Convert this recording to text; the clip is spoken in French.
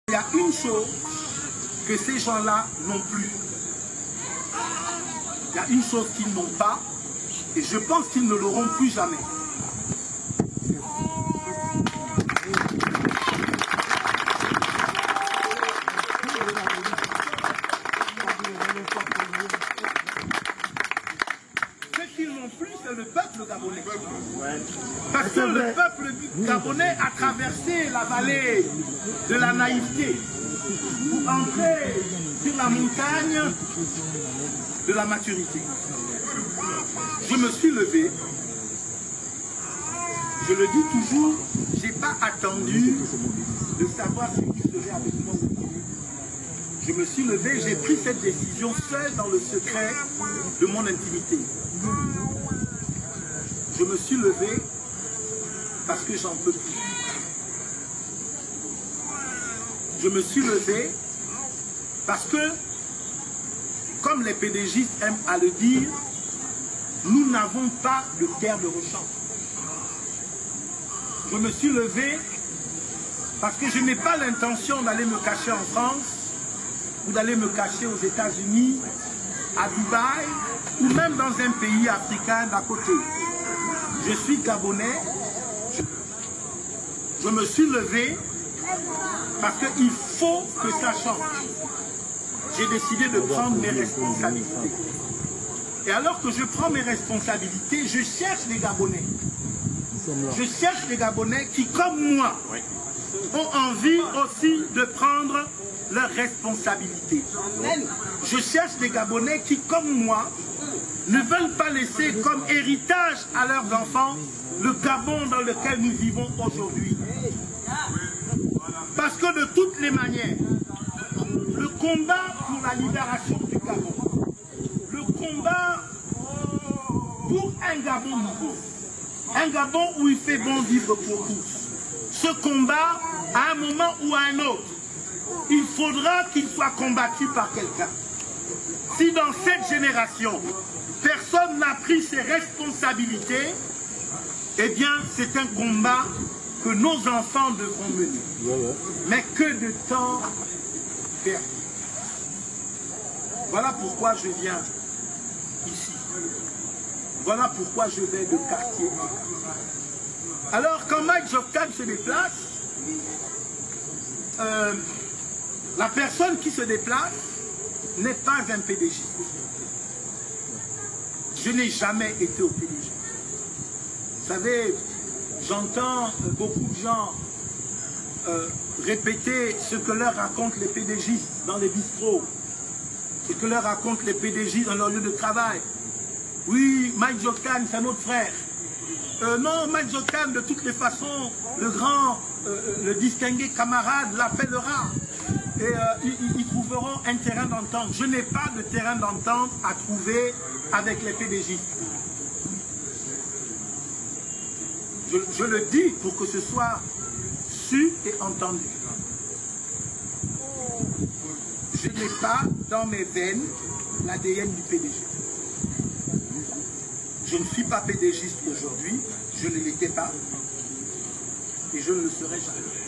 Il y a une chose que ces gens-là n'ont plus. Il y a une chose qu'ils n'ont pas, et je pense qu'ils ne l'auront plus jamais. Ce qu'ils n'ont plus, c'est le peuple gabonais. Parce que le peuple gabonais a traversé la vallée de la naïveté pour entrer sur la montagne de la maturité. Je me suis levé, je le dis toujours, je n'ai pas attendu de savoir ce qui serait avec moi. Je me suis levé, j'ai pris cette décision seul dans le secret de mon intimité. Je me suis levé parce que j'en peux plus. Je me suis levé parce que, comme les pédégistes aiment à le dire, nous n'avons pas de terre de rechange. Je me suis levé parce que je n'ai pas l'intention d'aller me cacher en France ou d'aller me cacher aux États-Unis, à Dubaï ou même dans un pays africain d'à côté. Je suis Gabonais. Je me suis levé parce qu'il faut que ça change. J'ai décidé de prendre mes responsabilités. Et alors que je prends mes responsabilités, je cherche les Gabonais. Je cherche les Gabonais qui, comme moi, ont envie aussi de prendre leurs responsabilités. Je cherche des Gabonais qui, comme moi, ne veulent pas laisser comme héritage à leurs enfants le Gabon dans lequel nous vivons aujourd'hui. Parce que de toutes les manières, le combat pour la libération du Gabon, le combat pour un Gabon nouveau, un Gabon où il fait bon vivre pour tous, ce combat, à un moment ou à un autre, il faudra qu'il soit combattu par quelqu'un. Si dans cette génération, personne n'a pris ses responsabilités, eh bien, c'est un combat que nos enfants devront mener. Mais que de temps perdu. Voilà pourquoi je viens ici. Voilà pourquoi je vais de quartier. Alors, quand Mike Joktan se déplace, la personne qui se déplace n'est pas un PDG. Je n'ai jamais été au PDG. Vous savez, j'entends beaucoup de gens répéter ce que leur racontent les PDgistes dans les bistrots, ce que leur racontent les PDgistes dans leur lieu de travail. Oui, Mike Joktan, c'est notre frère. Non, Mike Joktan, de toutes les façons, le grand, le distingué camarade l'appellera. Et ils trouveront un terrain d'entente. Je n'ai pas de terrain d'entente à trouver avec les PDgistes. Je le dis pour que ce soit su et entendu. Je n'ai pas dans mes veines l'ADN du PDG. Je ne suis pas PDgiste aujourd'hui, je ne l'étais pas et je ne le serai jamais.